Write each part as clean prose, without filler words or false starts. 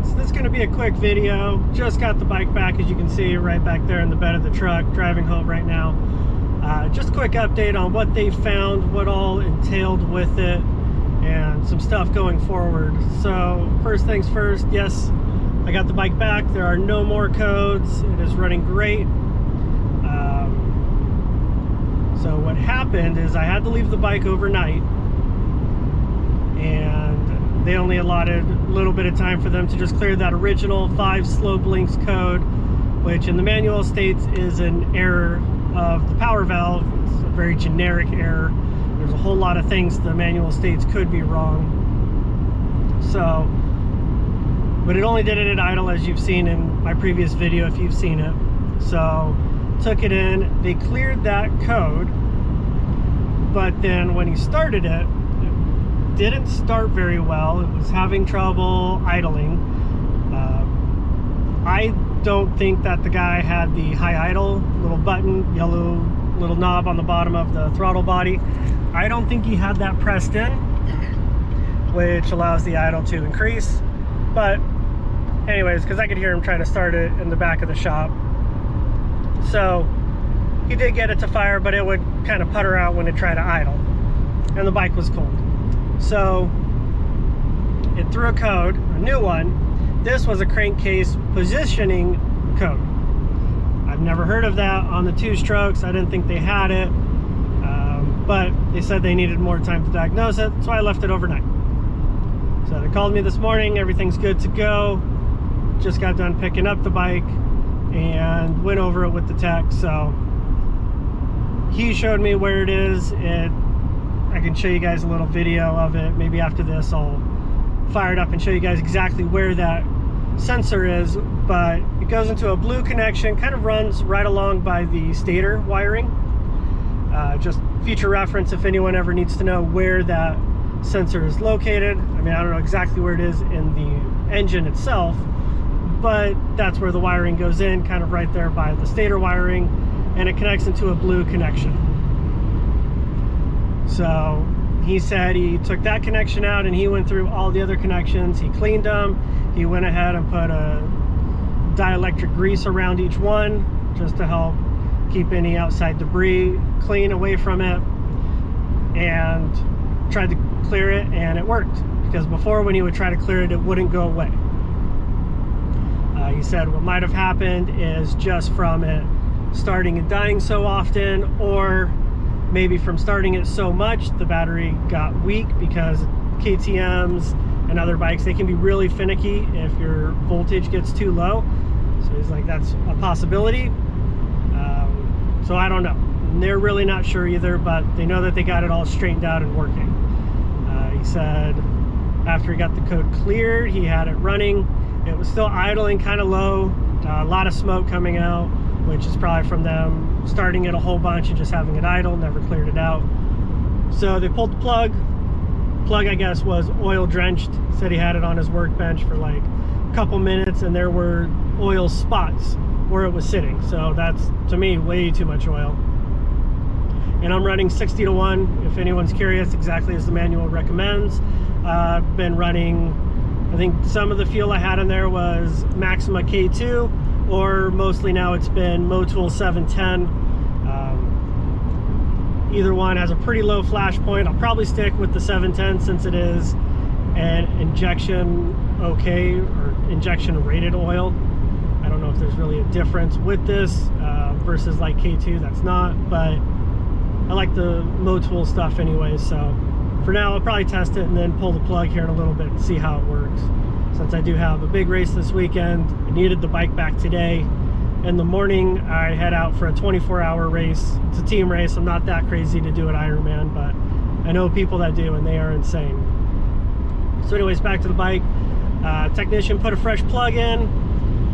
guys, this is going to be a quick video. Just got the bike back, as you can see, right back there in the bed of the truck, driving home right now. Just a quick update on what they found, what all entailed with it, and some stuff going forward. So first things first, yes, I got the bike back. There are no more codes. It is running great. So what happened is I had to leave the bike overnight, and they only allotted a little bit of time for them to just clear that original 5 slow blinks code, which in the manual states is an error of the power valve. It's a very generic error. There's a whole lot of things the manual states could be wrong. So, but it only did it at idle, as you've seen in my previous video if you've seen it. So took it in, they cleared that code, but then when he started it, it didn't start very well. It was having trouble idling. I don't think that the guy had the high idle little button, yellow little knob on the bottom of the throttle body. I don't think he had that pressed in, which allows the idle to increase. But anyways, because I could hear him trying to start it in the back of the shop. So he did get it to fire, but it would kind of putter out when it tried to idle, and the bike was cold. So it threw a code, a new one. This was a crankcase positioning code. I've never heard of that on the 2-strokes. I didn't think they had it, but they said they needed more time to diagnose it, so I left it overnight. So they called me this morning, everything's good to go. Just got done picking up the bike and went over it with the tech. So he showed me where it is. I can show you guys a little video of it. Maybe after this I'll fire it up and show you guys exactly where that sensor is. But it goes into a blue connection, kind of runs right along by the stator wiring. Just future reference if anyone ever needs to know where that sensor is located. I mean, I don't know exactly where it is in the engine itself, but that's where the wiring goes in, kind of right there by the stator wiring, and it connects into a blue connection. So he said he took that connection out and he went through all the other connections. He cleaned them. He went ahead and put a dielectric grease around each one just to help keep any outside debris clean away from it, and tried to clear it, and it worked. Because before, when he would try to clear it, it wouldn't go away. He said what might have happened is just from it starting and dying so often, or maybe from starting it so much the battery got weak, because KTMs and other bikes, they can be really finicky if your voltage gets too low. So he's like, that's a possibility. So I don't know. They're really not sure either, but they know that they got it all straightened out and working. He said after he got the code cleared, he had it running. It was still idling kind of low, a lot of smoke coming out, which is probably from them starting it a whole bunch and just having it idle, never cleared it out. So they pulled the plug. Plug, I guess, was oil drenched. Said he had it on his workbench for like a couple minutes, and there were oil spots where it was sitting. So that's, to me, way too much oil. And I'm running 60-to-1, if anyone's curious, exactly as the manual recommends. I've been running, I think some of the fuel I had in there was Maxima K2, or mostly now it's been Motul 710. Either one has a pretty low flash point. I'll probably stick with the 710 since it is an injection okay, or injection rated oil. I don't know if there's really a difference with this versus like K2, that's not, but I like the Motul stuff anyway. So for now, I'll probably test it and then pull the plug here in a little bit and see how it works. Since I do have a big race this weekend, I needed the bike back today. In the morning, I head out for a 24-hour race. It's a team race. I'm not that crazy to do an Ironman, but I know people that do, and they are insane. So anyways, back to the bike. Technician put a fresh plug in,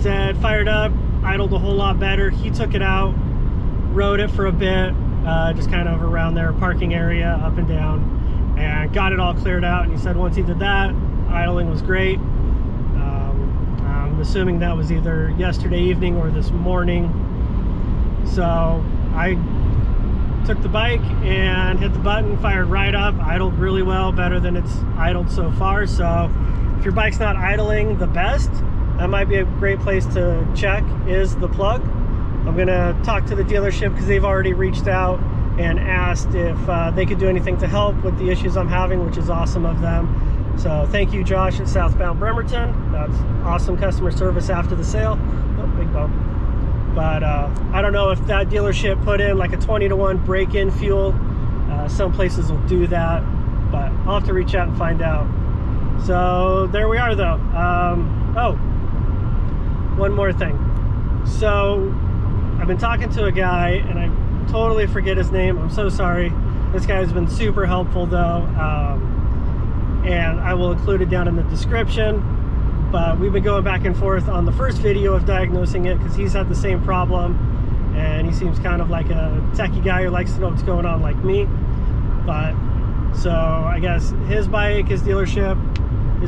said fired up, idled a whole lot better. He took it out, rode it for a bit, just kind of around their parking area, up and down, and got it all cleared out. And he said once he did that, idling was great. I'm assuming that was either yesterday evening or this morning. So I took the bike and hit the button, fired right up, idled really well, better than it's idled so far. So if your bike's not idling the best, that might be a great place to check, is the plug. I'm gonna talk to the dealership because they've already reached out and asked if they could do anything to help with the issues I'm having, which is awesome of them. So thank you, Josh at Southbound Bremerton. That's awesome customer service after the sale. Oh, big bump. But I don't know if that dealership put in like a 20-to-1 break-in fuel. Some places will do that, but I'll have to reach out and find out. So there we are though. Oh, one more thing. So I've been talking to a guy and I totally forget his name. I'm so sorry. This guy has been super helpful though. And I will include it down in the description. But we've been going back and forth on the first video of diagnosing it because he's had the same problem. And he seems kind of like a techie guy who likes to know what's going on like me. But so I guess his bike, his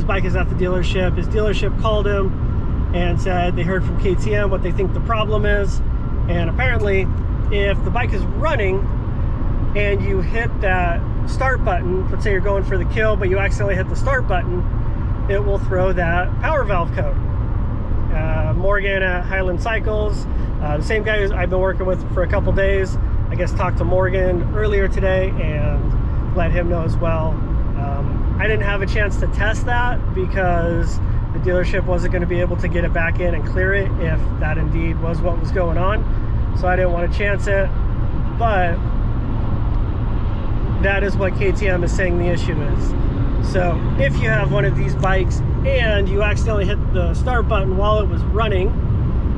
bike is at the dealership. His dealership called him and said they heard from KTM what they think the problem is. And apparently if the bike is running and you hit that start button, let's say you're going for the kill but you accidentally hit the start button, it will throw that power valve code. Morgan at Highland Cycles, the same guy I've been working with for a couple days, I guess talked to Morgan earlier today and let him know as well. I didn't have a chance to test that because the dealership wasn't going to be able to get it back in and clear it if that indeed was what was going on. So I didn't want to chance it, but that is what KTM is saying the issue is. So if you have one of these bikes and you accidentally hit the start button while it was running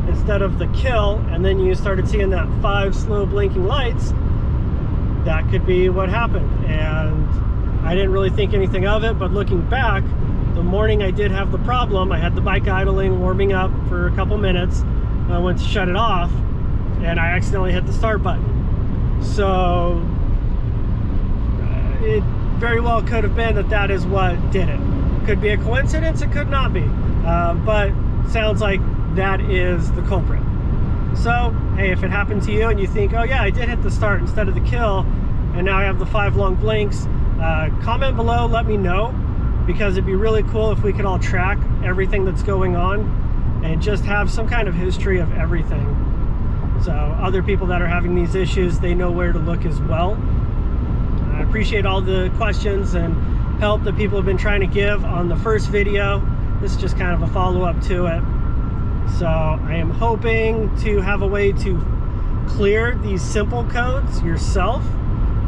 instead of the kill, and then you started seeing that 5 slow blinking lights, that could be what happened. And I didn't really think anything of it, but looking back, the morning I did have the problem, I had the bike idling, warming up for a couple minutes, and I went to shut it off and I accidentally hit the start button. So it very well could have been that is what did it. Could be a coincidence, it could not be, but sounds like that is the culprit. So hey, if it happened to you and you think, oh yeah, I did hit the start instead of the kill and now I have the 5 long blinks, comment below, let me know, because it'd be really cool if we could all track everything that's going on and just have some kind of history of everything. So other people that are having these issues, they know where to look as well. I appreciate all the questions and help that people have been trying to give on the first video. This is just kind of a follow-up to it. So I am hoping to have a way to clear these simple codes yourself.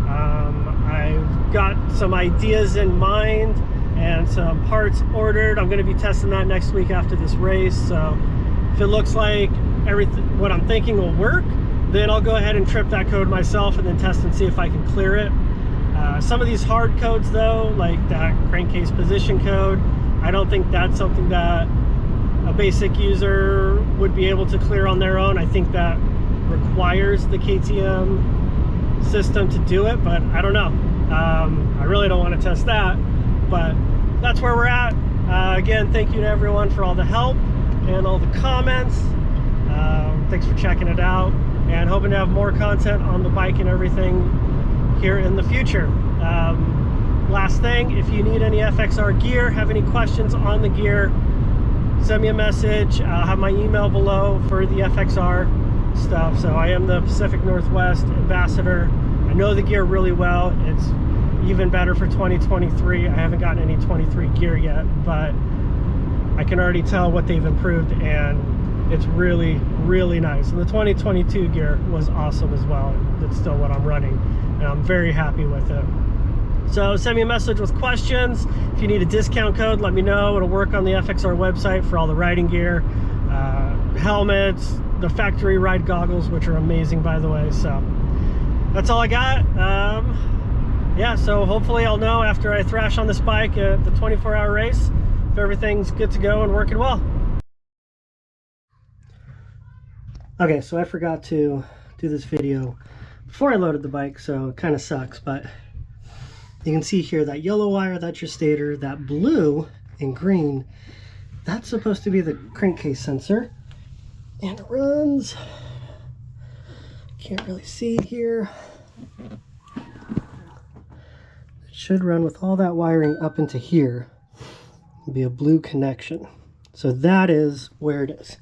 I've got some ideas in mind and some parts ordered. I'm going to be testing that next week after this race. So if it looks like everything, what I'm thinking will work, then I'll go ahead and trip that code myself and then test and see if I can clear it. Some of these hard codes though, like that crankcase position code, I don't think that's something that a basic user would be able to clear on their own. I think that requires the KTM system to do it, but I don't know. I really don't want to test that, but that's where we're at. Again, thank you to everyone for all the help and all the comments. Thanks for checking it out, and hoping to have more content on the bike and everything here in the future. Last thing, if you need any FXR gear, have any questions on the gear, send me a message. I'll have my email below for the FXR stuff. So I am the Pacific Northwest ambassador. I know the gear really well. It's even better for 2023. I haven't gotten any 23 gear yet, but I can already tell what they've improved, and it's really, really nice. And the 2022 gear was awesome as well. That's still what I'm running, and I'm very happy with it. So send me a message with questions. If you need a discount code, let me know. It'll work on the FXR website for all the riding gear, helmets, the factory ride goggles, which are amazing, by the way. So that's all I got. Yeah, so hopefully I'll know after I thrash on this bike at the 24-hour race if everything's good to go and working well. Okay, so I forgot to do this video before I loaded the bike, so it kind of sucks, but you can see here that yellow wire, that's your stator. That blue and green, that's supposed to be the crankcase sensor. And it runs, can't really see here. It should run with all that wiring up into here. It'll be a blue connection. So that is where it is.